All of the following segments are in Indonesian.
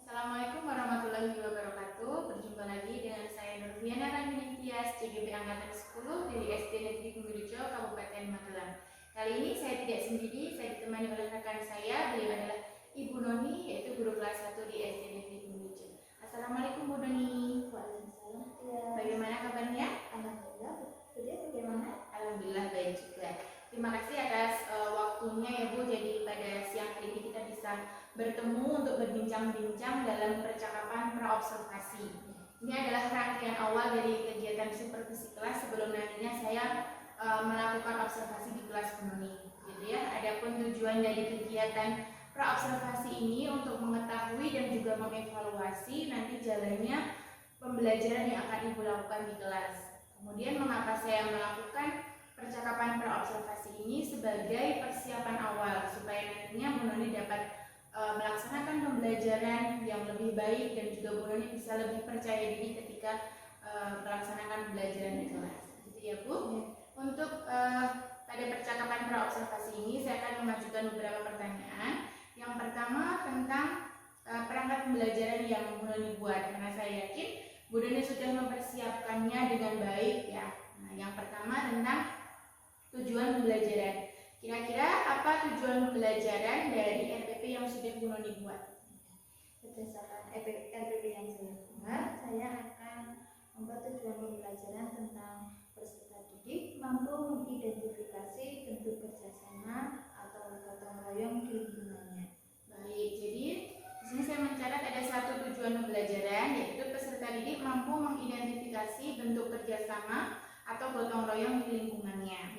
Assalamualaikum warahmatullahi wabarakatuh. Berjumpa lagi dengan saya Nurfiana Ranggini Tias, CGP Angkatan 10 dari SD Negeri Kumbirjo, Kabupaten Magelang. Kali ini saya tidak sendiri, saya ditemani oleh rekan saya, beliau adalah Ibu Noni, yaitu guru kelas 1 di SD Negeri Kumbirjo. Assalamualaikum Bu Noni. Waalaikumsalam. Ya. Bagaimana kabarnya? Alhamdulillah. Bagaimana? Alhamdulillah baik juga. Terima kasih atas waktunya ya Bu. Jadi pada siang hari ini kita bisa bertemu untuk berbincang-bincang dalam percakapan praobservasi. Ini adalah rangkaian awal dari kegiatan supervisi kelas sebelum nantinya saya melakukan observasi di kelas penuh, gitu ya. Adapun tujuan dari kegiatan praobservasi ini untuk mengetahui dan juga mengevaluasi nanti jalannya pembelajaran yang akan Ibu lakukan di kelas. Kemudian mengapa saya melakukan percakapan praobservasi ini sebagai persiapan awal supaya nantinya Bu Noni dapat melaksanakan pembelajaran yang lebih baik dan juga Bu Noni bisa lebih percaya diri ketika melaksanakan pembelajaran di kelas. Gitu ya Bu. Ya. Untuk pada percakapan praobservasi ini saya akan mengajukan beberapa pertanyaan. Yang pertama tentang perangkat pembelajaran yang Bu Noni buat, karena saya yakin Bu Noni sudah mempersiapkannya dengan baik ya. Nah, yang pertama tentang tujuan pembelajaran. Kira-kira apa tujuan pembelajaran dari RPP yang sudah Bu Noni buat? Berdasarkan RPP yang saya buat, saya akan membuat tujuan pembelajaran tentang peserta didik mampu mengidentifikasi bentuk kerjasama atau gotong royong di lingkungannya. Baik, jadi di sini saya mencatat ada satu tujuan pembelajaran, yaitu peserta didik mampu mengidentifikasi bentuk kerjasama atau gotong royong di lingkungannya.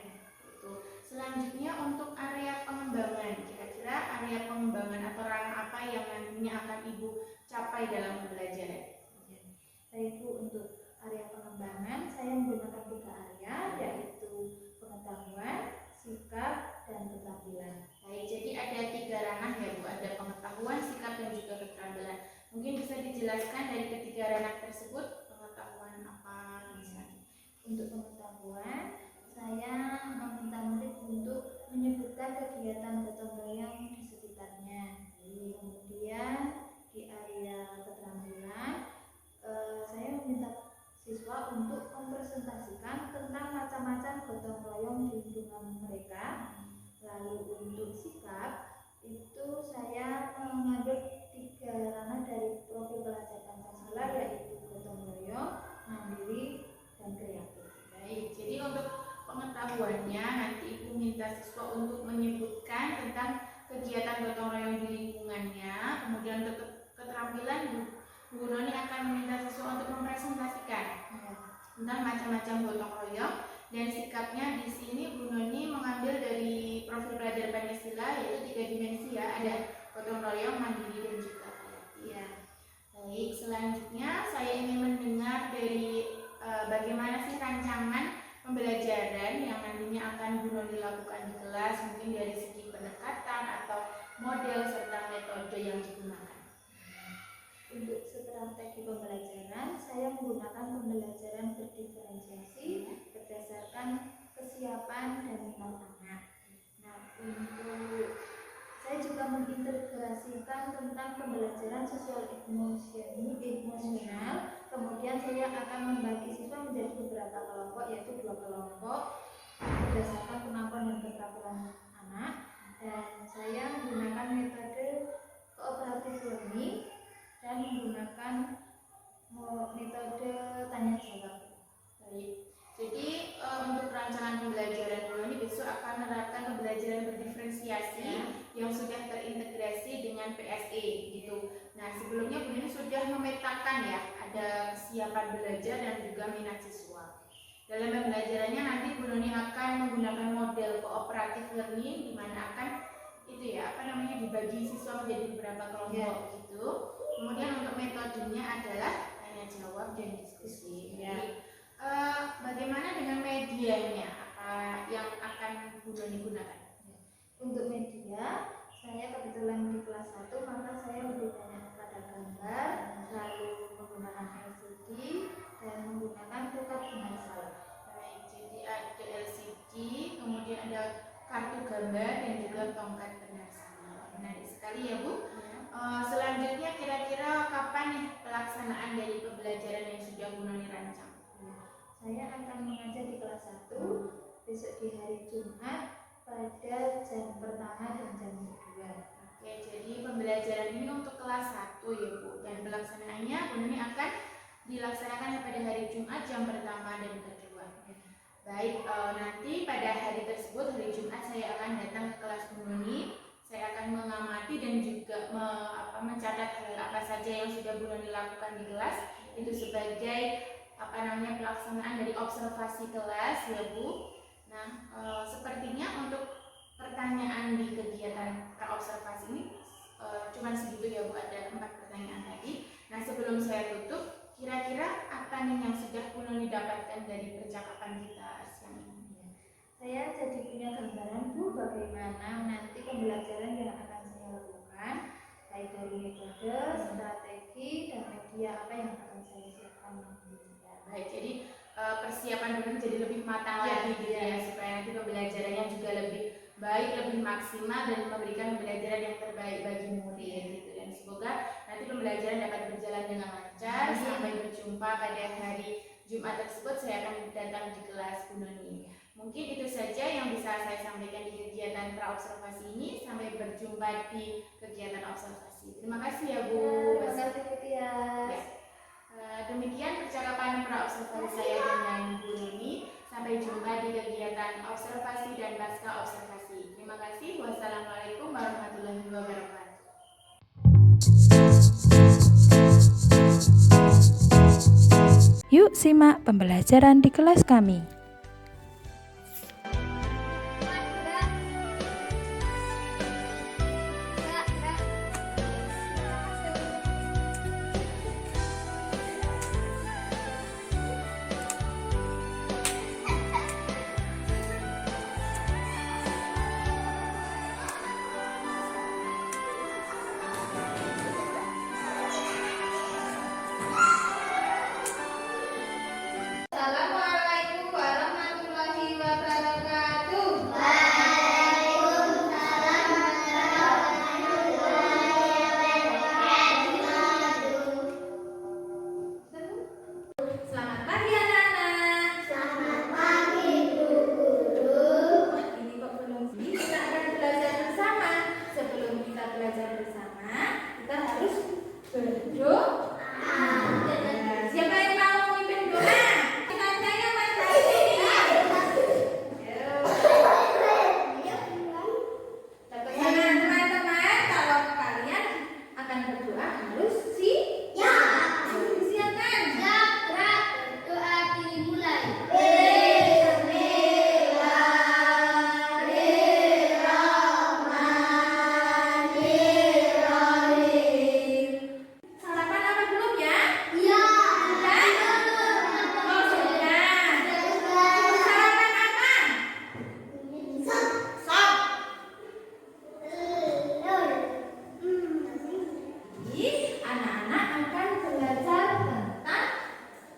Selanjutnya untuk area pengembangan, kira-kira area pengembangan atau ranah apa yang nantinya akan Ibu capai dalam pembelajaran? Baik Bu, untuk area pengembangan saya menggunakan 3 area, yaitu pengetahuan, sikap, dan keterampilan. Baik, jadi ada 3 ranah ya Bu, ada pengetahuan, sikap, dan juga keterampilan. Mungkin bisa dijelaskan dari ketiga ranah tersebut, pengetahuan apa misalnya? Untuk pengetahuan, saya meminta murid untuk menyebutkan kegiatan gotong royong di sekitarnya. Kemudian di area keterampilan, saya meminta siswa untuk mempresentasikan tentang macam-macam gotong royong di lingkungan mereka. Lalu untuk sikap, itu saya mengambil 3 ranah dari profil pelajar Pancasila, yaitu gotong royong, mandiri, dan kreatif. Baik, jadi untuk pengetahuannya nanti Ibu minta siswa untuk menyebutkan tentang kegiatan gotong royong di lingkungannya. Kemudian untuk keterampilan Bu Noni akan meminta siswa untuk mempresentasikan tentang macam-macam gotong royong. Dan sikapnya di sini Bu Noni mengambil dari profil pelajar Pancasila, yaitu 3 dimensi ya, ada gotong royong, mandiri, dan juga kreatif. Ya. Baik, selanjutnya saya ingin mendengar dari bagaimana sih rancangan pembelajaran yang nantinya akan Bu Noni lakukan di kelas, mungkin dari segi pendekatan atau model serta metode yang digunakan. Untuk strategi pembelajaran, saya menggunakan pembelajaran berdiferensiasi berdasarkan kesiapan dan minat anak. Nah, untuk saya juga mengintegrasikan tentang pembelajaran sosial emosional. Kemudian saya akan membagi siswa menjadi beberapa kelompok, yaitu 2 kelompok berdasarkan kemampuan dan keterampilan anak. Dan saya menggunakan metode cooperative learning dan menggunakan metode tanya jawab. Baik. Jadi untuk rancangan pembelajaran Bu Noni besok akan menerapkan pembelajaran berdiferensiasi yang sudah terintegrasi dengan PSE gitu. Nah, sebelumnya Bu Noni sudah memetakan ya, ada kesiapan belajar dan juga minat siswa. Dalam pembelajarannya nanti Bu Noni akan menggunakan model cooperative learning, di mana akan dibagi siswa menjadi beberapa kelompok gitu. Kemudian untuk metodenya adalah tanya jawab dan diskusi. Jadi bagaimana dengan medianya? Apa yang akan Bu Noni gunakan? Untuk media, saya kebetulan di kelas 1, maka saya lebih banyak pada gambar, lalu menggunakan LCD dan menggunakan buka universal. Baik, jadi ada LCD, kemudian ada kartu gambar dan juga tongkat penarsana. Menarik sekali ya Bu. Selanjutnya kira-kira kapan nih pelaksanaan dari pembelajaran yang sudah Bu Noni rancang? Saya akan mengajar di kelas 1 besok di hari Jumat pada jam pertama dan jam kedua. Oke, jadi pembelajaran ini untuk kelas 1 ya Bu, dan pelaksanaannya Bu Noni akan dilaksanakan pada hari Jumat jam pertama dan kedua. Baik, nanti pada hari tersebut, hari Jumat, saya akan datang ke kelas Bu Noni. Saya akan mengamati dan juga mencatat hal apa saja yang sudah Bu Noni lakukan di kelas. Itu sebagai pelaksanaan dari observasi kelas ya Bu. Nah, sepertinya untuk pertanyaan di kegiatan praobservasi ini cuma segitu ya Bu, ada 4 pertanyaan tadi. Nah, sebelum saya tutup, kira-kira apa nih yang sudah Bu Noni dapatkan dari percakapan kita siang ini? Saya jadi punya gambaran Bu bagaimana nanti pembelajaran yang akan saya lakukan, baik dari metode, strategi, dan media apa yang akan saya siapkan nanti. Baik, jadi persiapan Bu Noni jadi lebih matang lagi gitu ya, supaya nanti pembelajarannya juga lebih baik, lebih maksimal dan memberikan pembelajaran yang terbaik bagi murid gitu. Dan semoga nanti pembelajaran dapat berjalan dengan lancar. Sampai berjumpa pada hari Jumat tersebut, saya akan datang di kelas Bu Noni. Mungkin itu saja yang bisa saya sampaikan di kegiatan praobservasi ini. Sampai berjumpa di kegiatan observasi. Terima kasih ya Bu. Terima kasih Bu Tias. Demikian percakapan praobservasi saya dengan Bu Noni. Sampai jumpa di kegiatan observasi dan pasca observasi. Terima kasih. Wassalamualaikum warahmatullahi wabarakatuh. Yuk simak pembelajaran di kelas kami. Assalamualaikum warahmatullahi wabarakatuh. Selamat pagi anak-anak. Selamat pagi Bu Guru. Ini kok belum kita akan belajar bersama. Sebelum kita belajar bersama, kita harus berdoa. Siapa yang mau memimpin doa? Saya Mas Aini. Teman-teman, kalau kalian akan berdoa harus disiapkan. Doa dimulai. Sarapan apa belum ya? Ya. Sudah? Oh sudah. Sarapan apa? Sop. Jadi anak-anak akan belajar tentang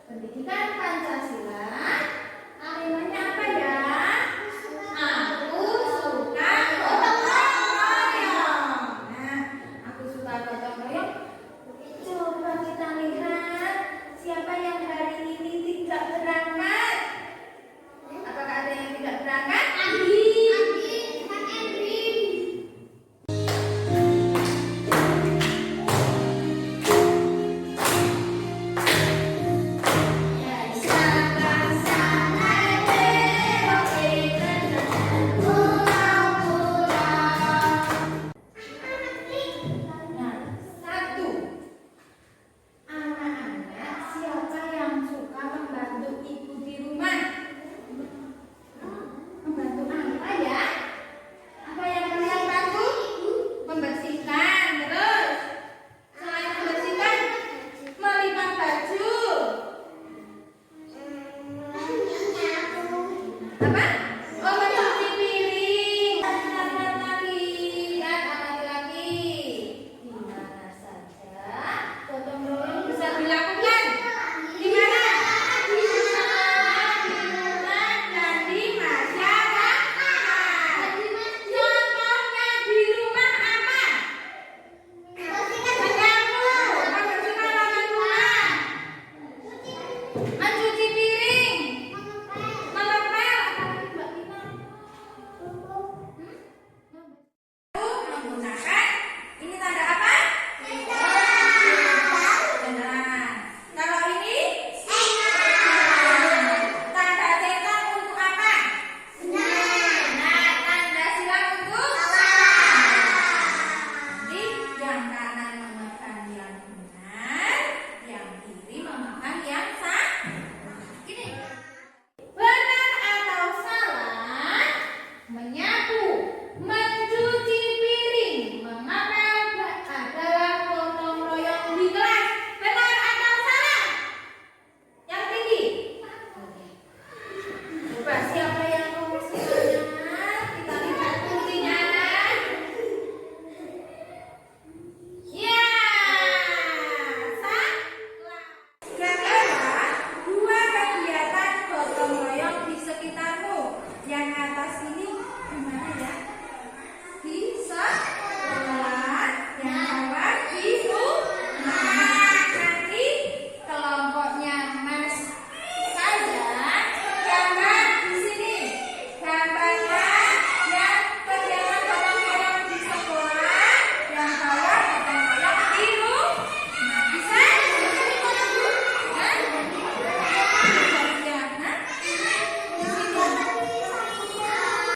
pendidikan Pancasila. Temanya apa ya? Aku suka gotong royong. Nah, aku suka gotong royong. Coba kita lihat siapa yang hari ini tidak berangkat. Apakah ada yang tidak berangkat? Ya, mencuci piring, mengepel, apalagi Mbak Ina? Menggunakan ini tanda apa? Benar. Kalau ini tanda cetak untuk apa? Benar. Tanda silang untuk jadi yang kanan memakan yang benar, yang kiri memakan yang salah. Gini. Benar atau salah? Menyapu, mencuci piring, mengepel adalah gotong royong di kelas. Benar atau salah? Yang tinggi. Coba siapa yang nomor semuanya? Kita lihat buktinya. Ya, salah. Katakanlah dua kegiatan gotong royong di sekitarmu. Yang atas ini gimana ya? Di sekolah, yang bawah di rumah. Nanti kelompoknya Mas saja gambar di sini. Gambarnya yang kegiatan gotong royong di sekolah, yang bawah gotong royong di rumah. Bisa? Hah? Ya, nah.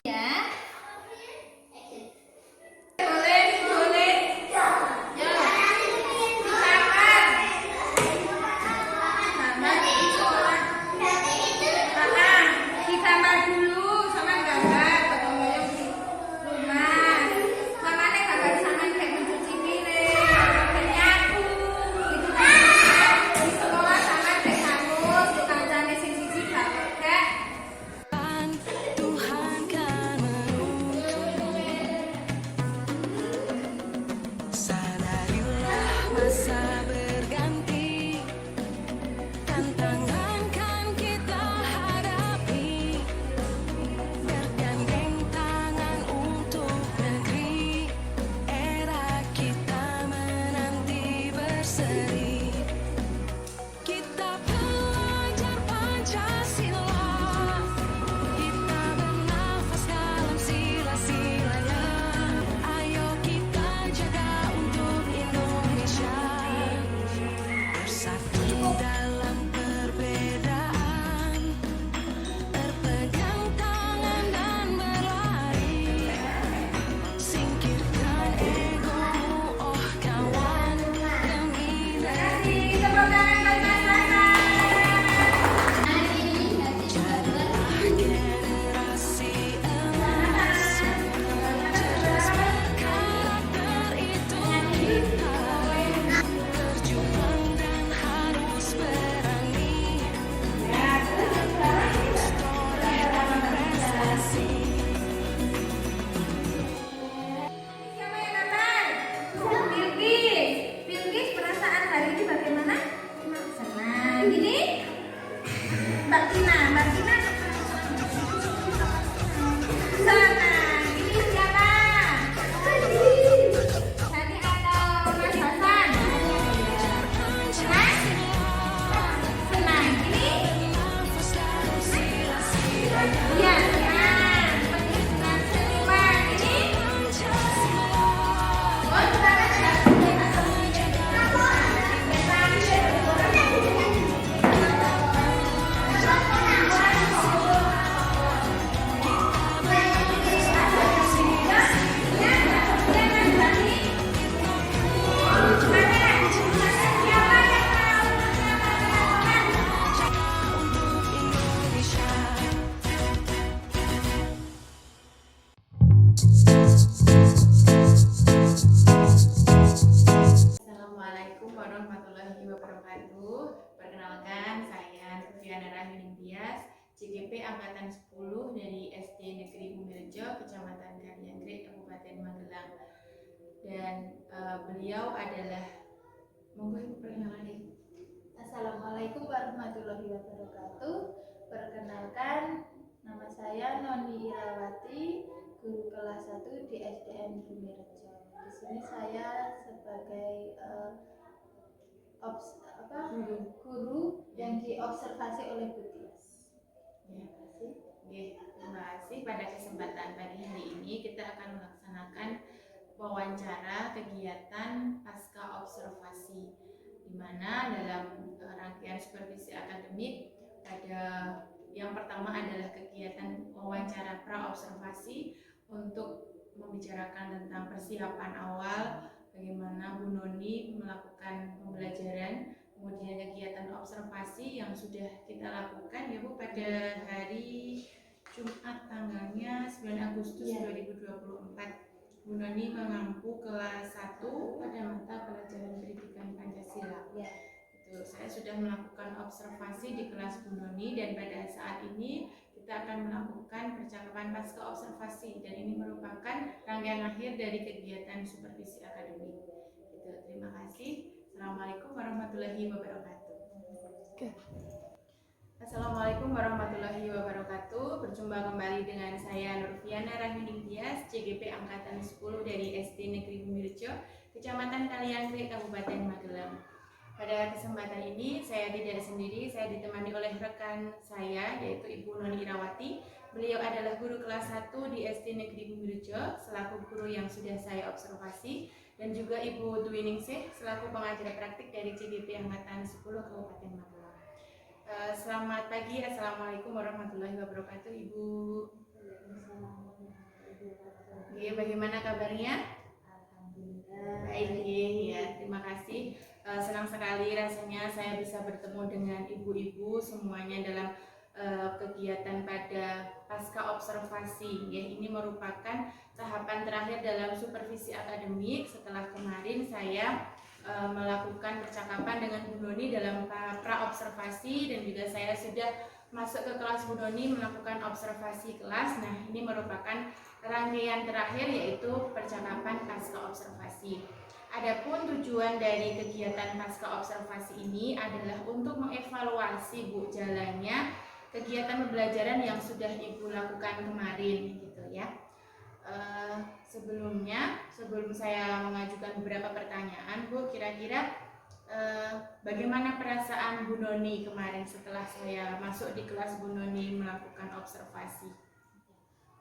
Ya. Boleh, boleh. Ya. Di kamar. Kamar di sekolah. Di kamar dulu sama gambar gotong royong di rumah. Sama nih gambar sama kayak mencuci piring, menyapu, gitu kan. Di sekolah sama kayak kamu, tukang cane sing siji gak pakai. Tuhan kan menuntun. Sadarilah masa berganti, tantangan kan kita hadapi, bergandeng tangan untuk negeri, era kita menanti berseri. Kita belajar Pancasila, kita bernafas dalam sila-silanya. Ayo kita jaga untuk Indonesia, bersatu dalam perbedaan, berpegang tangan dan berlari. Singkirkan egomu, oh kawan, demi negeri. Tepuk tangan buat Mas Hasan. Generasi emas, cerdas berkarakter itu kita, berjuang dan harus berani, story dan prestasi. Siapa yang datang? Bilkis. Bilkis, perasaan hari ini bagaimana? Senang. Ini Mbak Tina. Mbak Tina senang. Ini siapa? Tadi atau Mas Hasan? Hah? Senang. Ini? Iya, senang. Senang seniman. Ini? Oh, Assalamualaikum warahmatullahi wabarakatuh. Perkenalkan, saya Sufiana Rahminingtyas, CGP Angkatan 10 dari SD Negeri Bumirjo, Kecamatan Karyangrek, Kabupaten Magelang. Dan beliau adalah, monggo Ibu perkenalan deh. Assalamualaikum warahmatullahi wabarakatuh. Perkenalkan, nama saya Noni Irawati, guru kelas 1 di SDN Bumirjo. Di sini saya sebagai guru yang diobservasi oleh Bu Tias. Ya. Oke, terima kasih. Pada kesempatan pagi hari ini kita akan melaksanakan wawancara kegiatan pasca observasi, di mana dalam rangkaian supervisi akademik pada yang pertama adalah kegiatan wawancara pra observasi untuk membicarakan tentang persiapan awal bagaimana Bu Noni melakukan pembelajaran, kemudian kegiatan observasi yang sudah kita lakukan ya Bu pada hari Jumat tanggalnya 9 Agustus 2024. Bu Noni mengampu kelas 1 pada mata pelajaran pendidikan Pancasila. Itu saya sudah melakukan observasi di kelas Bu Noni, dan pada saat ini kita akan melakukan percakapan pasca observasi, dan ini merupakan rangkaian akhir dari kegiatan supervisi akademik. Itu, terima kasih. Assalamualaikum warahmatullahi wabarakatuh. Assalamualaikum warahmatullahi wabarakatuh. Berjumpa kembali dengan saya Nurfiana Rahmini Tias, CGP Angkatan 10 dari SD Negeri Bumirjo, Kecamatan Kaliangkrik, Kabupaten Magelang. Pada kesempatan ini saya tidak sendiri, saya ditemani oleh rekan saya yaitu Ibu Noni Irawati. Beliau adalah guru kelas 1 di SD Negeri Bumirjo selaku guru yang sudah saya observasi, dan juga Ibu Dwi Ningsih selaku pengajar praktik dari CGP Angkatan 10 Kabupaten Magelang. Selamat pagi, Assalamualaikum warahmatullahi wabarakatuh, Ibu. Oke, bagaimana kabarnya? Alhamdulillah. Baik, ya, terima kasih. Senang sekali rasanya saya bisa bertemu dengan ibu-ibu semuanya dalam kegiatan pada pasca observasi. Ya, ini merupakan tahapan terakhir dalam supervisi akademik setelah kemarin saya melakukan percakapan dengan Bu Noni dalam pra observasi, dan juga saya sudah masuk ke kelas Bu Noni melakukan observasi kelas. Nah, ini merupakan rangkaian terakhir yaitu percakapan pasca observasi. Adapun tujuan dari kegiatan pasca observasi ini adalah untuk mengevaluasi Bu jalannya kegiatan pembelajaran yang sudah Ibu lakukan kemarin gitu ya. Sebelum saya mengajukan beberapa pertanyaan, Bu, kira-kira bagaimana perasaan Bu Noni kemarin setelah saya masuk di kelas Bu Noni melakukan observasi?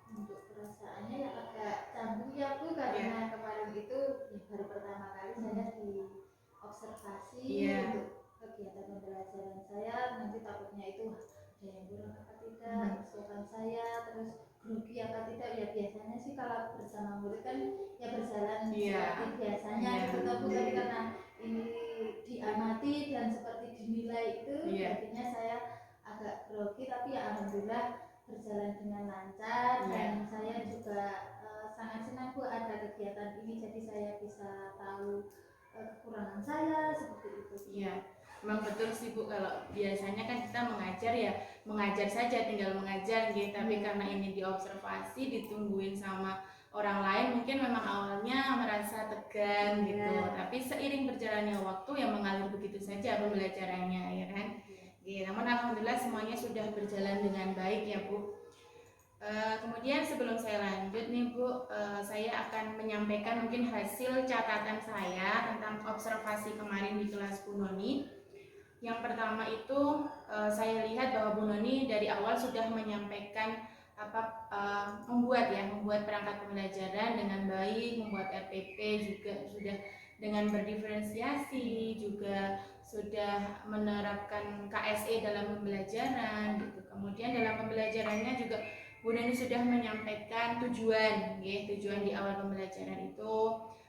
Untuk perasaannya ya agak canggung ya Bu, karena kemarin itu baru pertama kali saya diobservasi untuk kegiatan pembelajaran saya. Nanti takutnya itu ada yang kurang apa tidak, usulan saya, terus grogi apa tidak. Ya biasanya sih kalau bersama murid kan ya berjalan seperti biasanya gitu Bu, tapi karena ini diamati dan seperti dinilai itu akhirnya saya agak grogi, tapi ya alhamdulillah berjalan dengan lancar. Dan saya juga sangat senang Bu ada kegiatan ini, jadi saya bisa tahu kekurangan saya seperti itu. Iya, memang betul sih Bu, kalau biasanya kan kita mengajar ya mengajar saja, tinggal mengajar gitu, tapi karena ini diobservasi, ditungguin sama orang lain, mungkin memang awalnya merasa tegang gitu, tapi seiring berjalannya waktu yang mengalir begitu saja pembelajarannya ya kan. Namun alhamdulillah semuanya sudah berjalan dengan baik ya Bu. Kemudian sebelum saya lanjut nih Bu, saya akan menyampaikan mungkin hasil catatan saya tentang observasi kemarin di kelas Bu Noni. Yang pertama itu saya lihat bahwa Bu Noni dari awal sudah menyampaikan membuat perangkat pembelajaran dengan baik, membuat RPP juga sudah dengan berdiferensiasi, juga sudah menerapkan KSE dalam pembelajaran gitu. Kemudian dalam pembelajarannya juga Bu Noni sudah menyampaikan tujuan di awal pembelajaran itu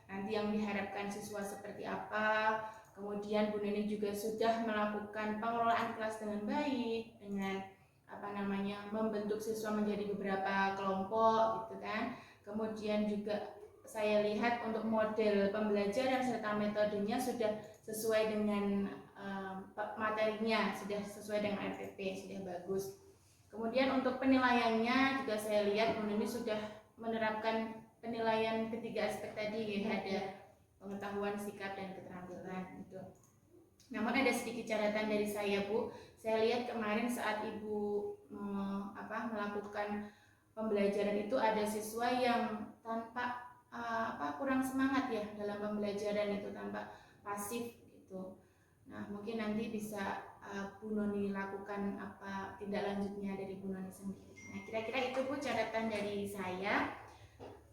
nanti yang diharapkan siswa seperti apa. Kemudian Bu Noni juga sudah melakukan pengelolaan kelas dengan baik, dengan membentuk siswa menjadi beberapa kelompok gitu kan. Kemudian juga saya lihat untuk model pembelajaran serta metodenya sudah sesuai dengan materinya, sudah sesuai dengan RPP, sudah bagus. Kemudian untuk penilaiannya juga saya lihat Bu Noni sudah menerapkan penilaian ketiga aspek tadi ya, ada pengetahuan, sikap, dan keterampilan itu. Namun ada sedikit catatan dari saya Bu, saya lihat kemarin saat Ibu melakukan pembelajaran itu ada siswa yang tanpa kurang semangat ya dalam pembelajaran itu, tanpa pasif gitu. Nah, mungkin nanti bisa Bu Noni lakukan apa tindak lanjutnya dari Bu Noni sendiri. Nah, kira-kira itu Bu catatan dari saya.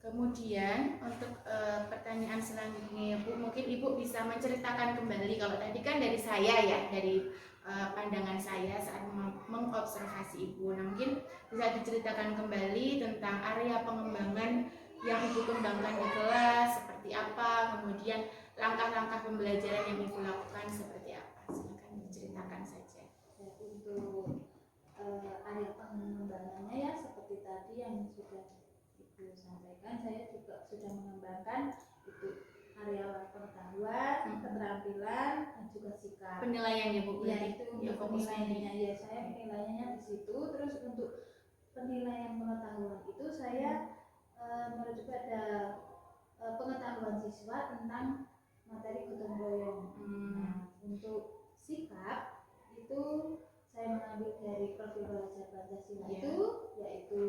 Kemudian untuk pertanyaan selanjutnya ya Bu, mungkin Ibu bisa menceritakan kembali, kalau tadi kan dari saya ya, dari pandangan saya saat mengobservasi Ibu. Nah, mungkin bisa diceritakan kembali tentang area pengembangan yang Ibu kembangkan di kelas seperti apa, kemudian langkah-langkah pembelajaran yang Ibu lakukan seperti apa. Silakan diceritakan saja. Ya, untuk area pengembangannya ya seperti tadi yang sudah Ibu sampaikan, saya juga sudah mengembangkan itu area pengetahuan, keterampilan, dan juga sikap. Penilaian ya Bu, Ya, berarti itu ya untuk fokusnya di penilaiannya ya, saya penilaiannya di situ. Terus untuk penilaian pengetahuan itu saya merujuk pada pengetahuan siswa tentang materi gotong royong. Nah, untuk sikap itu saya mengambil dari profil belajar Pancasila Ya. itu, yaitu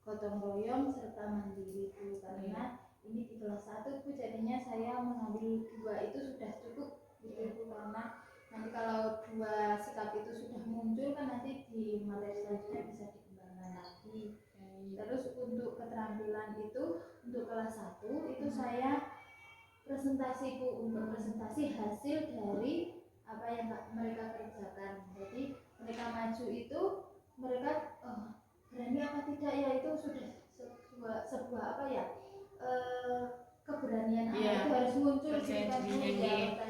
gotong royong serta mandiri itu, karena ini di kelas 1 Bu, jadinya saya mengambil 2 itu sudah cukup gitu Bu, karena nanti kalau 2 sikap itu sudah muncul kan nanti di materi selanjutnya bisa dikembangkan lagi. Terus untuk keterampilan itu untuk kelas 1 itu saya presentasi Bu, untuk presentasi hasil dari apa yang mereka kerjakan. Jadi mereka maju itu mereka berani apa tidak ya, itu sudah sebuah apa ya, keberanian anak itu harus muncul di kelas ya,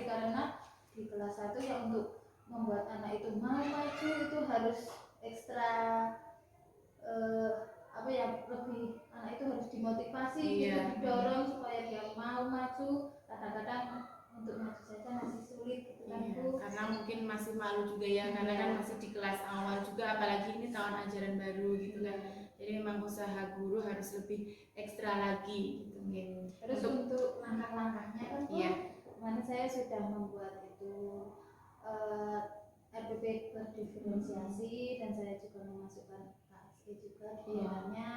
karena di kelas 1 ya untuk membuat anak itu mau maju itu harus ekstra apa ya, lebih anak itu harus dimotivasi gitu, didorong supaya dia mau maju. Kadang-kadang untuk maju saja masih sulit gitu kan Bu. Karena mungkin masih malu juga ya, karena kan masih di kelas awal juga, apalagi ini tahun ajaran baru gitu kan. Jadi memang usaha guru harus lebih ekstra lagi gitu. Terus untuk langkah-langkahnya kan Bu, kemarin saya sudah membuat itu RPP berdiferensiasi, dan saya juga memasukkan KSE juga di dalamnya.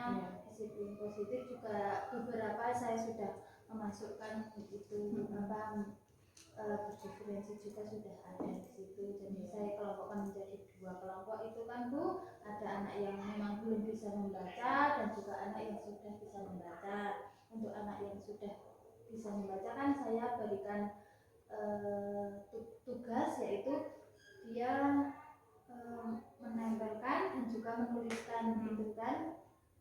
Disiplin positif juga beberapa saya sudah memasukkan itu berdiferensi juga sudah ada di situ. Jadi saya kelompokkan menjadi 2 kelompok itu kan Bu, ada anak yang memang belum bisa membaca dan juga anak yang sudah bisa membaca. Untuk anak yang sudah bisa membaca kan saya berikan tugas, yaitu dia menempelkan dan juga menuliskan gitu kan.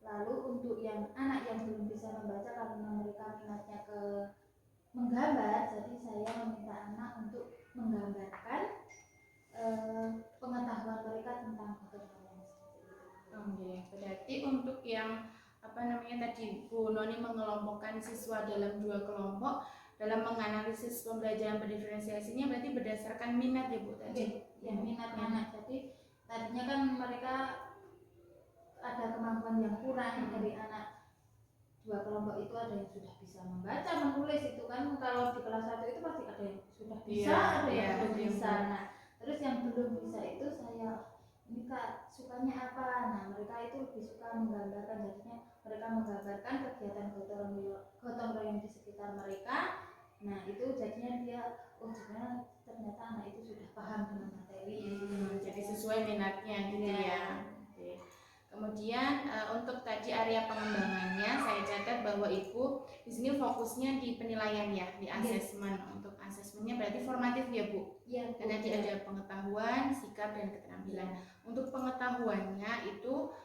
Lalu untuk yang anak yang belum bisa membaca karena mereka minatnya ke menggambar, jadi saya meminta anak untuk menggambarkan pengetahuan mereka tentang gotong royong seperti itu. Berarti untuk yang apa namanya tadi Bu Noni mengelompokkan siswa dalam 2 kelompok dalam menganalisis pembelajaran berdiferensiasinya, berarti berdasarkan minat ya Bu tadi. Ya, minat anak. Jadi tadinya kan mereka ada kemampuan yang kurang dari anak 2 kelompok itu, ada yang sudah bisa membaca, menulis itu kan. Kalau di kelas 1 itu pasti ada yang sudah bisa, ada yang belum bisa. Nah, terus yang belum bisa itu saya, ini Kak sukanya apa? Nah, mereka itu lebih suka menggambarkan, jadinya mereka menggambarkan kegiatan gotong royong di sekitar mereka. Nah, itu jadinya dia, oh ternyata anak itu sudah paham dengan materi. Jadi sesuai minatnya gitu ya. Kemudian untuk tadi area pengembangannya saya catat bahwa Ibu di sini fokusnya di penilaian ya, di asesmen. Untuk asesmennya berarti formatif ya Bu. Iya. Dan tadi ada pengetahuan, sikap, dan keterampilan. Untuk pengetahuannya itu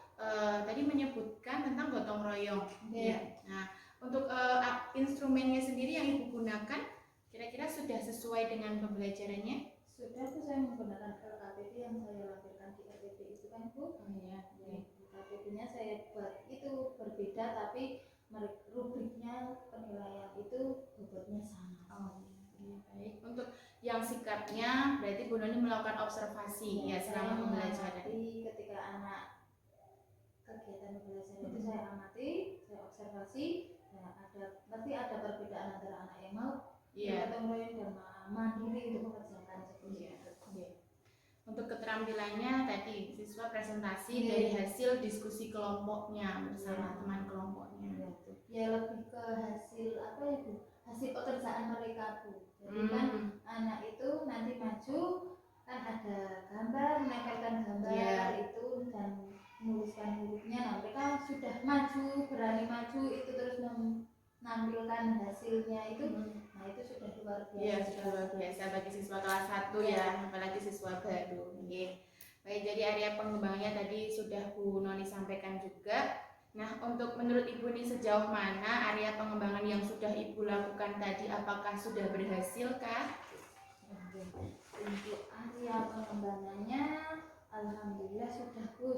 tadi menyebutkan tentang gotong royong. Ya. Nah, untuk instrumennya sendiri yang Ibu gunakan, kira-kira sudah sesuai dengan pembelajarannya? Sudah tuh, saya menggunakan LKPD yang saya lampirkan di RPP itu kan Bu. KPD-nya saya buat itu berbeda, tapi rubriknya penilaian itu bobotnya sama. Baik. Untuk yang sikapnya berarti Bu Noni melakukan observasi ya selama pembelajaran. Ketika anak kegiatan pembelajaran itu saya amati, saya observasi. Nah, berarti ada perbedaan antara anak yang mau gotong royong dan mandiri untuk mengerjakan seperti itu. Untuk keterampilannya tadi siswa presentasi dari hasil diskusi kelompoknya bersama teman kelompoknya. Ya, lebih ke hasil apa ya Bu? Hasil pekerjaan mereka Bu. Jadi kan anak itu nanti maju kan ada gambar, menempelkan gambar itu dan menuliskan hurufnya. Nah, mereka sudah maju, berani maju itu terus menampilkan hasilnya itu. Nah, itu sudah luar biasa. Iya, sudah luar biasa bagi siswa kelas 1 ya, apalagi siswa baru. Baik, jadi area pengembangannya tadi sudah Bu Noni sampaikan juga. Nah, untuk menurut Ibu nih sejauh mana area pengembangan yang sudah Ibu lakukan tadi, apakah sudah berhasil kah? Untuk area pengembangannya alhamdulillah sudah Bu,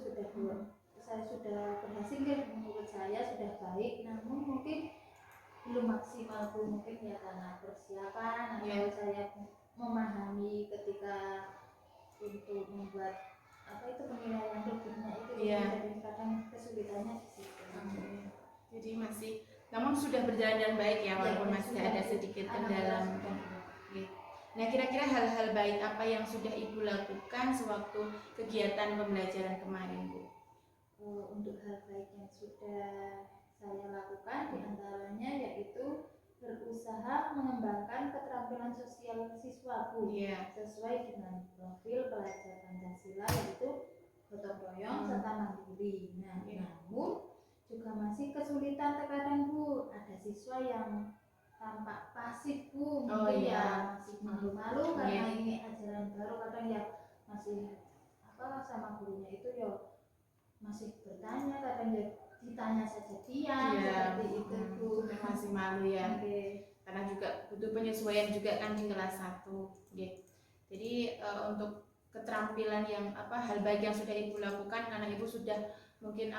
saya sudah berhasil ya, menurut saya sudah baik, namun mungkin belum maksimal Bu, mungkin ya karena persiapan atau saya memahami ketika untuk membuat penilaian rutinnya itu jadi kadang kesulitannya di situ. Jadi masih, namun sudah berjalan dengan baik ya, walaupun masih ada sedikit kendala. Nah, kira-kira hal-hal baik apa yang sudah Ibu lakukan sewaktu kegiatan pembelajaran kemarin, Bu? Untuk hal baik yang sudah saya lakukan diantaranya yaitu berusaha mengembangkan keterampilan sosial siswa Bu, sesuai dengan profil pelajar Pancasila yaitu gotong royong serta mandiri. Nah, namun juga masih kesulitan terkadang Bu, ada siswa yang tampak pasif Bu, mungkin masih malu-malu karena ini ajaran baru, kadang ya masih sama gurunya itu ya masih bertanya, kadang ya ditanya saja diam seperti itu Bu. Masih malu ya. Karena juga butuh penyesuaian juga kan di kelas 1. Jadi untuk keterampilan yang hal baik yang sudah Ibu lakukan karena Ibu sudah mungkin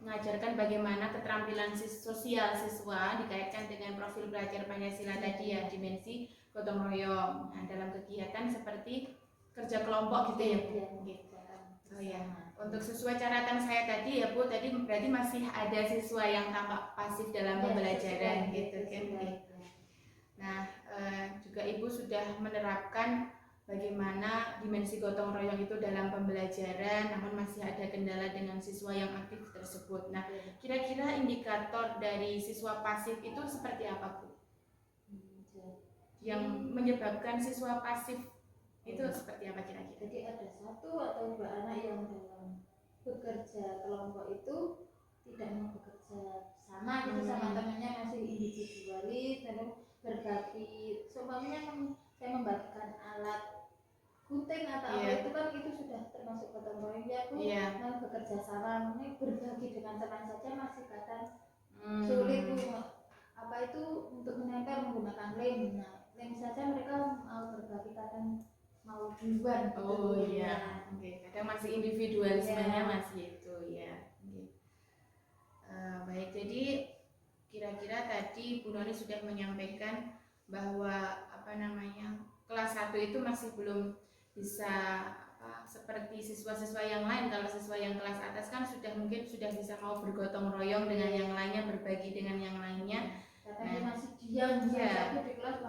mengajarkan bagaimana keterampilan sosial siswa dikaitkan dengan profil pelajar Pancasila tadi ya, dimensi gotong royong. Nah, dalam kegiatan seperti kerja kelompok gitu ya Bu. Oh ya, untuk sesuai catatan saya tadi ya Bu, tadi berarti masih ada siswa yang tampak pasif dalam pembelajaran gitu kan. Nah, juga Ibu sudah menerapkan bagaimana dimensi gotong royong itu dalam pembelajaran, namun masih ada kendala dengan siswa yang aktif tersebut. Nah, kira-kira indikator dari siswa pasif itu seperti apa Bu? Yang menyebabkan siswa pasif itu seperti apa kira-kira? Jadi ada 1 atau 2 anak yang dalam bekerja kelompok itu tidak mau bekerja sama gitu sama temannya, masih individualis, lalu berbagi. Seumpamanya saya membagikan alat gunting atau apa itu kan itu sudah termasuk gotong royong ya Bu. Mau bekerja sama, ini berbagi dengan teman saja masih kadang sulit Bu. Untuk menempel menggunakan lem. Nah, lem saja mereka mau berbagi kadang mau duluan gitu. Kadang masih individualismenya masih itu ya. Baik, jadi kira-kira tadi Bu Noni sudah menyampaikan bahwa kelas 1 itu masih belum bisa seperti siswa-siswa yang lain. Kalau siswa yang kelas atas kan mungkin sudah bisa mau bergotong royong dengan yang lainnya, berbagi dengan yang lainnya. Kadang dia masih diam saja di kelas,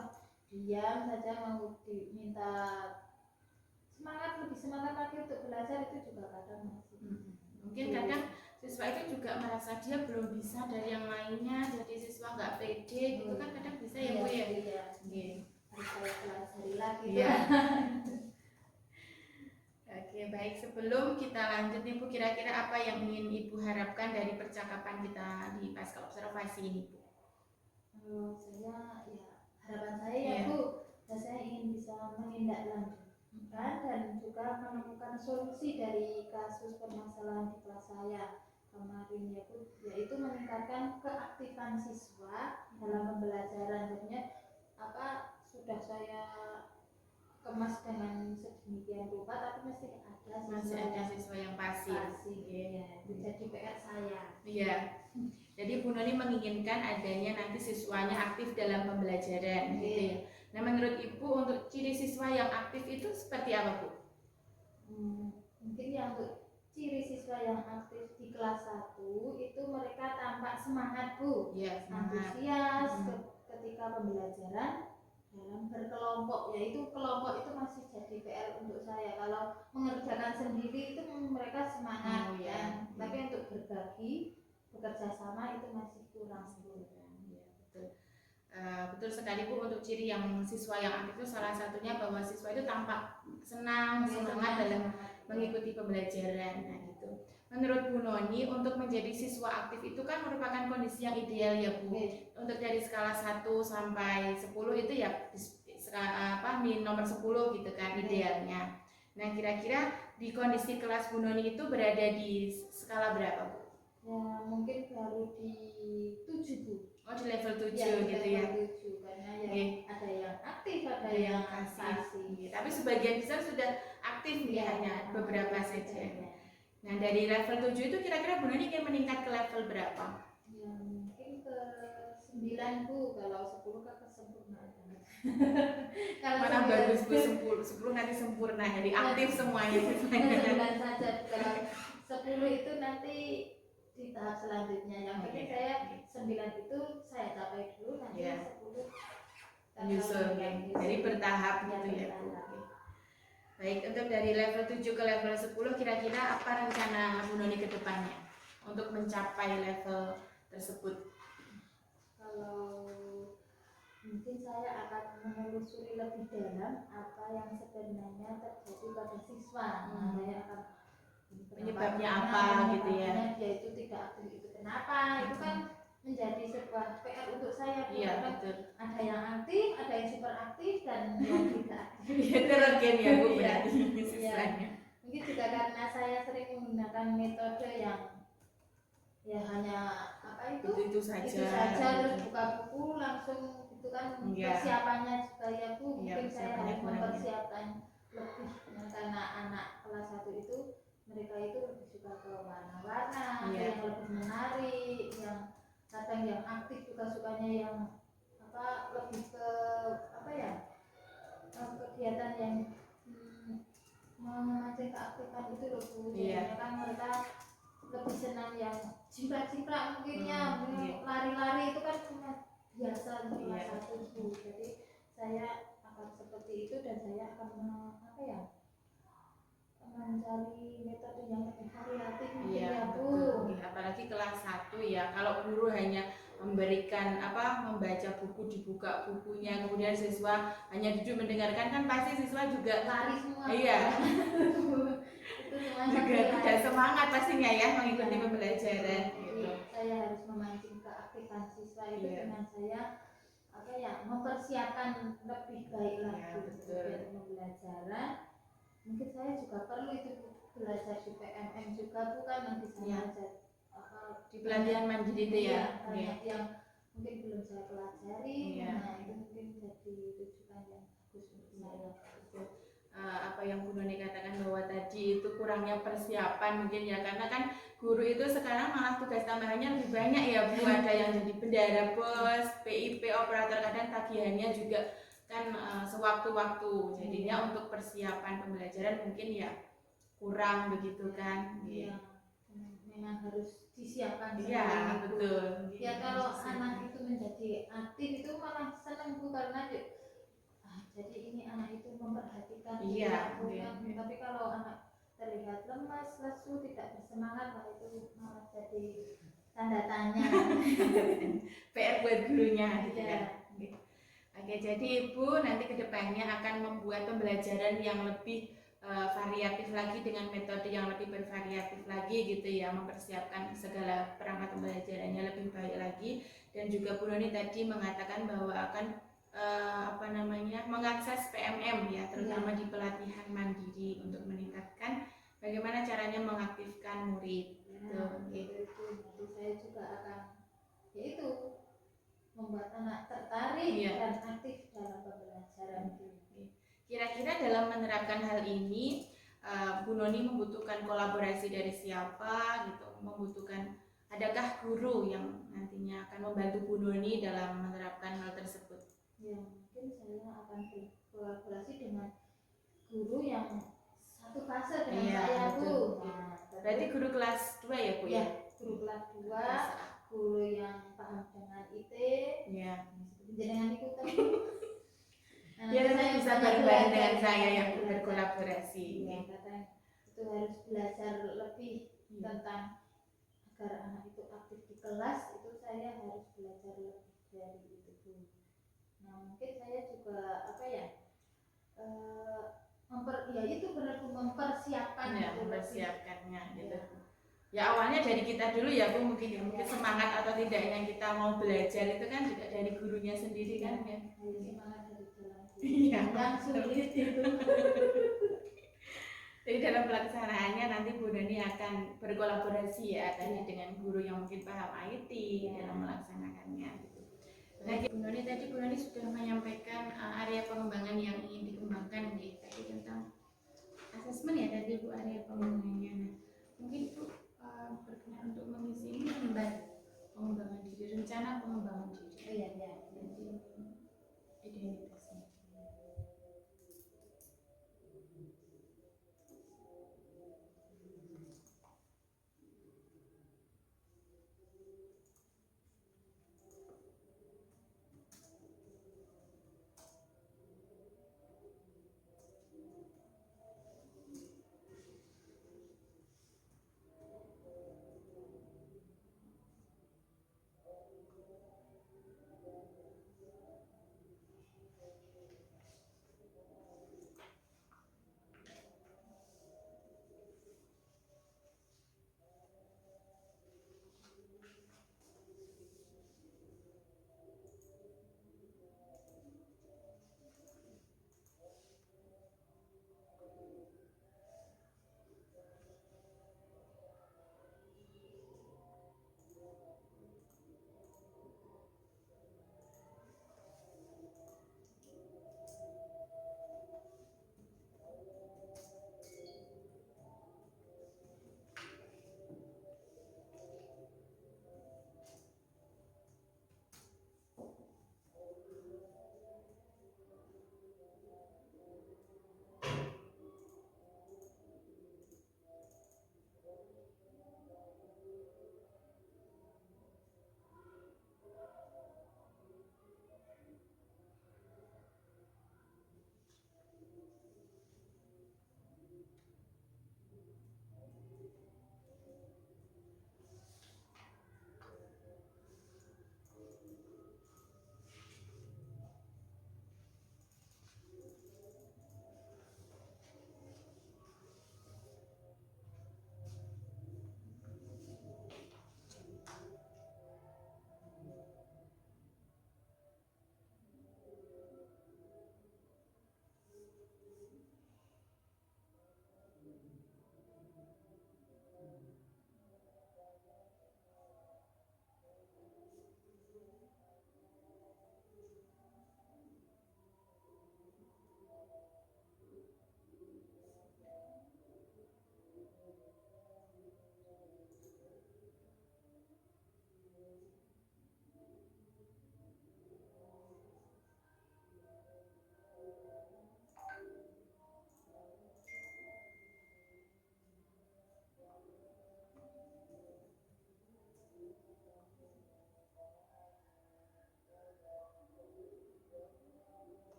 diam saja, mau diminta lebih semangat lagi untuk belajar itu juga kadang masih. Mungkin kadang siswa itu juga merasa dia belum bisa dari yang lainnya, jadi siswa nggak pede gitu kan kadang bisa ya Bu ya. Harus saya pelajari lagi. Oke, baik, sebelum kita lanjut nih Bu, kira-kira apa yang ingin Ibu harapkan dari percakapan kita di pasca observasi ini Bu? Harapan saya ya Bu, saya ingin bisa menindaklanjutkan dan juga menemukan solusi dari kasus permasalahan di kelas saya kemarin ya Bu, yaitu meningkatkan keaktifan siswa dalam pembelajaran. Jadinya sudah saya kemas dengan sedemikian rupa, tapi masih ada siswa yang pasif. Itu jadi PR saya. Jadi Bu Noni menginginkan adanya nanti siswanya aktif dalam pembelajaran gitu ya. Nah, menurut Ibu untuk ciri siswa yang aktif itu seperti apa Bu? Mungkin yang untuk ciri siswa yang aktif di kelas 1 itu mereka tampak semangat Bu, antusias ketika pembelajaran dalam berkelompok. Yaitu kelompok itu masih jadi PR untuk saya. Kalau mengerjakan sendiri itu mereka semangat tapi untuk berbagi bekerja sama itu masih kurang. Betul. Betul sekali Bu, untuk ciri yang siswa yang aktif itu salah satunya bahwa siswa itu tampak senang, semangat dalam mengikuti pembelajaran. Nah gitu. Menurut Bu Noni, untuk menjadi siswa aktif itu kan merupakan kondisi yang ideal ya Bu. Untuk dari skala 1 sampai 10 itu ya nomor 10 gitu kan idealnya. Nah kira-kira di kondisi kelas Bu Noni itu berada di skala berapa Bu? Ya mungkin baru di 7 Bu. Oh di level 7 Ya, gitu ya. level 7 karena ya Oke. ada yang aktif, ada Ada yang yang pasif. pasif. Tapi sebagian besar sudah aktif ya, hanya beberapa saja. Nah dari level 7 itu kira-kira Bu Noni ingin meningkat ke level berapa? Ya mungkin ke 9 Bu, kalau 10 kan kesempurnaan banget. Kalau Mana 9 bagus Bu, 10 nanti sempurna, jadi aktif semuanya. 9 saja, kalau 10 itu nanti di tahap selanjutnya. Yang penting saya 9 itu saya capai dulu, nanti Iya. 10 Menyusul ya. Jadi bertahap gitu ya Bu. Oke. Baik, untuk dari level 7 ke level 10 kira-kira apa rencana Bu Noni ke depannya untuk mencapai level tersebut? Kalau mungkin saya akan menelusuri lebih dalam apa yang sebenarnya terjadi pada siswa. Nah, saya akan Penyebabnya apa gitu ya? penyebabnya dia itu tidak aktif itu kenapa? Itu kan menjadi sebuah PR untuk saya. Bu. Iya Karena betul. ada yang aktif, ada yang super aktif dan yang tidak aktif. Heterogen ya Bu Iya. berarti siswanya. Mungkin juga karena saya sering menggunakan metode yang ya hanya apa itu Itu saja. itu saja, terus buka buku langsung itu kan Iya. persiapannya juga ya Bu. Iya, Mungkin saya persiapannya harus kurang, ya. mempersiapkan lebih karena anak kelas 1 itu mereka itu lebih suka ke warna-warna, Iya. yang lebih menarik, yang kadang yang aktif juga sukanya yang apa lebih ke apa ya kegiatan yang memancing keaktifan itu loh Bu. Iya. Jadinya kan mereka lebih senang yang jimprak-jimprak mungkinnya, Iya. lari-lari itu kan cuma biasa untuk kelas Iya. 1 Bu. Jadi saya akan seperti itu dan saya akan mencari metode yang lebih variatif mungkin Iya ya Bu. betul. Oke, apalagi kelas 1 ya. Kalau guru hanya memberikan membaca buku, dibuka bukunya, kemudian siswa hanya duduk mendengarkan, kan pasti siswa juga Lari semua. Iya. Itu semuanya juga tidak semangat pastinya ya mengikuti Iya. pembelajaran Jadi gitu. saya harus memancing keaktifan siswa itu Iya. dengan saya mempersiapkan lebih baik lagi Iya, untuk betul. pembelajaran. Mungkin saya juga perlu itu belajar di PMM juga bukan nanti saya Iya. belajar Di pelatihan mandiri itu ya. Iya, Iya. banyak yang mungkin belum saya pelajari. Iya. Nah itu mungkin jadi rujukan yang bagus untuk saya. Apa yang Bu Noni katakan bahwa tadi itu kurangnya persiapan mungkin ya, karena kan guru itu sekarang malah tugas tambahannya lebih banyak ya Bu. Ada yang jadi bendahara bos, PIP, operator, kadang tagihannya juga kan sewaktu-waktu, jadinya untuk persiapan pembelajaran mungkin ya kurang begitu kan. Iya, memang harus disiapkan. Iya sendiri, Bu. betul. Ya kalau anak itu menjadi aktif itu malah senang Bu karena jadi ini anak itu memperhatikan Iya, aku iya, kan. iya. Tapi kalau anak terlihat lemas, lesu, tidak bersemangat, wah itu malah jadi tanda tanya. PR buat gurunya gitu Iya. ya. Oke, jadi Ibu nanti kedepannya akan membuat pembelajaran yang lebih variatif lagi dengan metode yang lebih bervariatif lagi gitu ya, mempersiapkan segala perangkat pembelajarannya lebih baik lagi. Dan juga Bu Noni tadi mengatakan bahwa akan mengakses PMM ya, terutama di pelatihan mandiri untuk meningkatkan bagaimana caranya mengaktifkan murid gitu. Oke. Jadi saya juga akan yaitu membuat anak tertarik Iya. dan aktif dalam pembelajaran. Kira-kira dalam menerapkan hal ini Bu Noni membutuhkan kolaborasi dari siapa gitu, adakah guru yang nantinya akan membantu Bu Noni dalam menerapkan hal tersebut? Ya mungkin saya akan berkolaborasi dengan guru yang satu fase dengan Iya, saya betul. Bu. Nah, Berarti guru kelas 2 ya Bu ya ya? guru kelas 2, guru yang paham dengan IT, Iya. jenengan ikutan. Nah, Biar nanti nanti saya bisa banyak bareng-bareng belajar, dengan saya yang belajar. berkolaborasi. Ya, kadang itu harus belajar lebih Iya. tentang agar anak itu aktif di kelas, itu saya harus belajar lebih dari itu Bu. mungkin saya juga ya itu benar mempersiapkan Ya, gitu, mempersiapkannya gitu. Ya. Ya awalnya dari kita dulu ya Bu, mungkin semangat atau tidaknya kita mau belajar itu kan juga dari gurunya sendiri kan ya. Dari semangat dari jalan Iya. yang sulit itu. Jadi dalam pelaksanaannya nanti Bu Dani akan berkolaborasi ya tadi dengan guru yang mungkin paham IT dalam melaksanakannya. Gitu. Nah, Bu Dani tadi Bu Dani sudah menyampaikan area pengembangan yang ingin dikembangkan gitu. Tadi tentang asesmen ya tadi Bu area pengembangannya. Nah, mungkin Bu berkenan untuk mengisi lembar pengembangan diri, rencana pengembangan diri. Iya. Jadi identitasnya.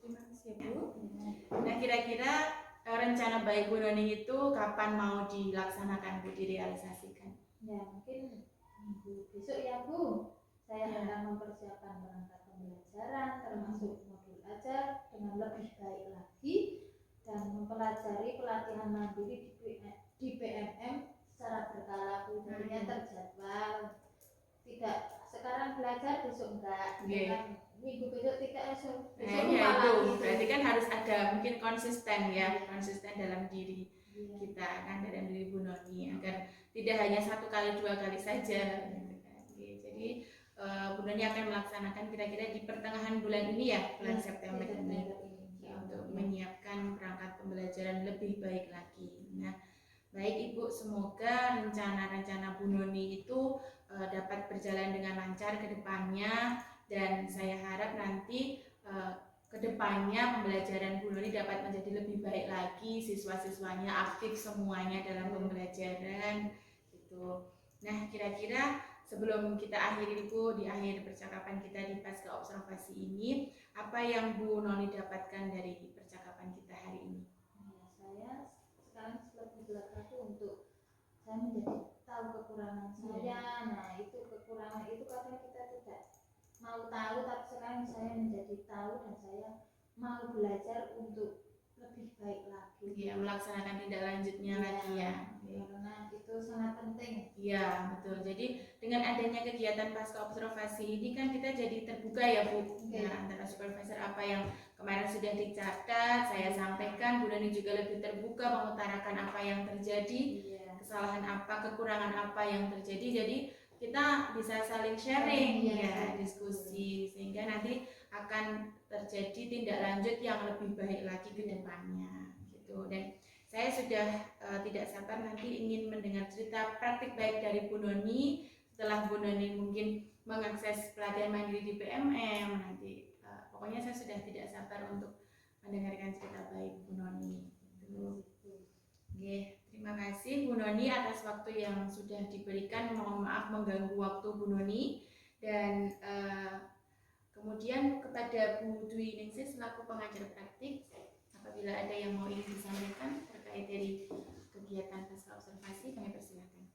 Terima kasih Bu. Nah kira-kira rencana baik Bu Noni itu kapan mau dilaksanakan Bu, direalisasikan? Ya mungkin minggu besok ya Bu. Saya Ya. akan mempersiapkan perangkat pembelajaran termasuk modul ajar dengan lebih baik lagi dan mempelajari pelatihan mandiri di PMM secara minggu besok tidak esok Nah, ya itu berarti kan harus ada mungkin konsisten ya, konsisten dalam diri kita kan, dalam diri Bu Noni agar tidak hanya 1 kali 2 kali saja gitu kan. Oke, jadi Bu Noni akan melaksanakan kira-kira di pertengahan bulan ini ya, bulan September ini ya, untuk menyiapkan perangkat pembelajaran lebih baik lagi. Nah, baik Ibu, semoga rencana-rencana Bu Noni itu dapat berjalan dengan lancar ke depannya, dan saya harap nanti ke depannya pembelajaran Bu Noni dapat menjadi lebih baik lagi, siswa-siswanya aktif semuanya dalam pembelajaran gitu. Nah, kira-kira sebelum kita akhiri Bu, di akhir percakapan kita di pasca observasi ini, apa yang Bu Noni dapatkan dari percakapan kita hari ini? Saya sekarang lebih belajar untuk saya menjadi tahu kekurangan saya. Nah, itu kekurangan itu kadang kita tidak mau tahu, tapi sekarang saya menjadi tahu dan saya mau belajar untuk lebih baik lagi. Ya, melaksanakan tindak lanjutnya lagi ya. Karena itu sangat penting. Iya, betul. Jadi dengan adanya kegiatan pasca observasi ini kan kita jadi terbuka ya Bu. Nah, antara supervisor apa yang kemarin sudah dicatat, saya sampaikan, Bu Noni juga lebih terbuka mengutarakan apa yang terjadi, kesalahan apa, kekurangan apa yang terjadi. Jadi kita bisa saling sharing ya, diskusi, sehingga nanti akan terjadi tindak lanjut yang lebih baik lagi ke depannya gitu. Dan saya sudah tidak sabar nanti ingin mendengar cerita praktik baik dari Bu Noni setelah Bu Noni mungkin mengakses pelatihan mandiri di PMM nanti. Pokoknya saya sudah tidak sabar untuk mendengarkan cerita baik Bu Noni gitu. Oke, terima kasih Bu Noni atas waktu yang sudah diberikan. Mohon maaf mengganggu waktu Bu Noni. Dan kemudian kepada Bu Dwi Ningsih selaku pengajar praktik, apabila ada yang mau ingin disampaikan terkait dari kegiatan pasca observasi, kami persilakan.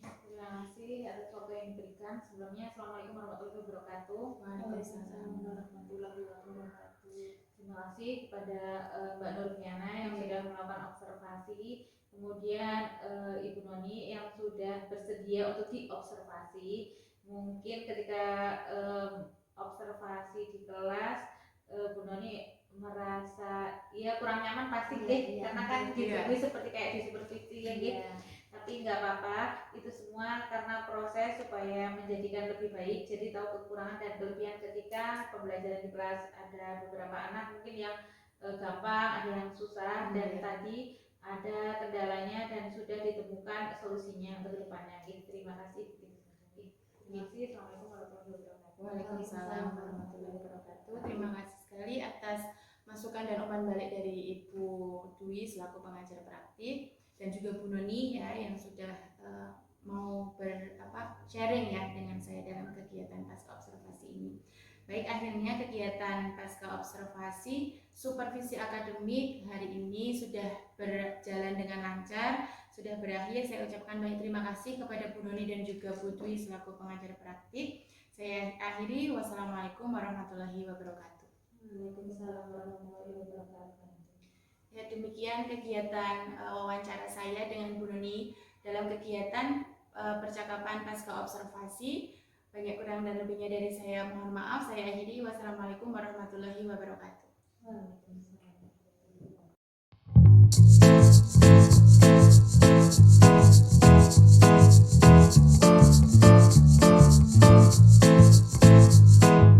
Terima kasih atas waktu yang diberikan. Sebelumnya, Assalamualaikum warahmatullahi wabarakatuh. Waalaikumsalam warahmatullahi wabarakatuh. Terima kasih kepada Mbak Nurfiana yang sudah melakukan observasi, kemudian Ibu Noni yang sudah bersedia untuk diobservasi. Mungkin ketika observasi di kelas, Bu Noni merasa ya kurang nyaman pasti karena kan gitu seperti kayak di supervisi ya gitu. Tapi nggak apa-apa, itu semua karena proses supaya menjadikan lebih baik. Jadi tahu kekurangan dan kelebihan ketika pembelajaran di kelas. Ada beberapa anak mungkin yang gampang, ada yang susah, dan tadi ada kendalanya dan sudah ditemukan solusinya untuk depannya. Terima kasih. Terima kasih. Assalamualaikum warahmatullahi wabarakatuh. Waalaikumsalam warahmatullahi wabarakatuh. Terima kasih sekali atas masukan dan umpan balik dari Ibu Dwi selaku pengajar praktik, dan juga Bu Noni ya yang sudah mau sharing ya dengan saya dalam kegiatan pasca observasi ini. Baik, akhirnya kegiatan pasca observasi supervisi akademik hari ini sudah berjalan dengan lancar, sudah berakhir. Saya ucapkan banyak terima kasih kepada Bu Noni dan juga Bu Dwi selaku pengajar praktik. Saya akhiri, wassalamualaikum warahmatullahi wabarakatuh. Waalaikumsalam warahmatullahi wabarakatuh. Ya, demikian kegiatan wawancara saya dengan Bu Noni dalam kegiatan percakapan pasca observasi. Banyak kurang dan lebihnya dari saya mohon maaf. Saya akhiri, wassalamualaikum warahmatullahi wabarakatuh. Waalaikumsalam.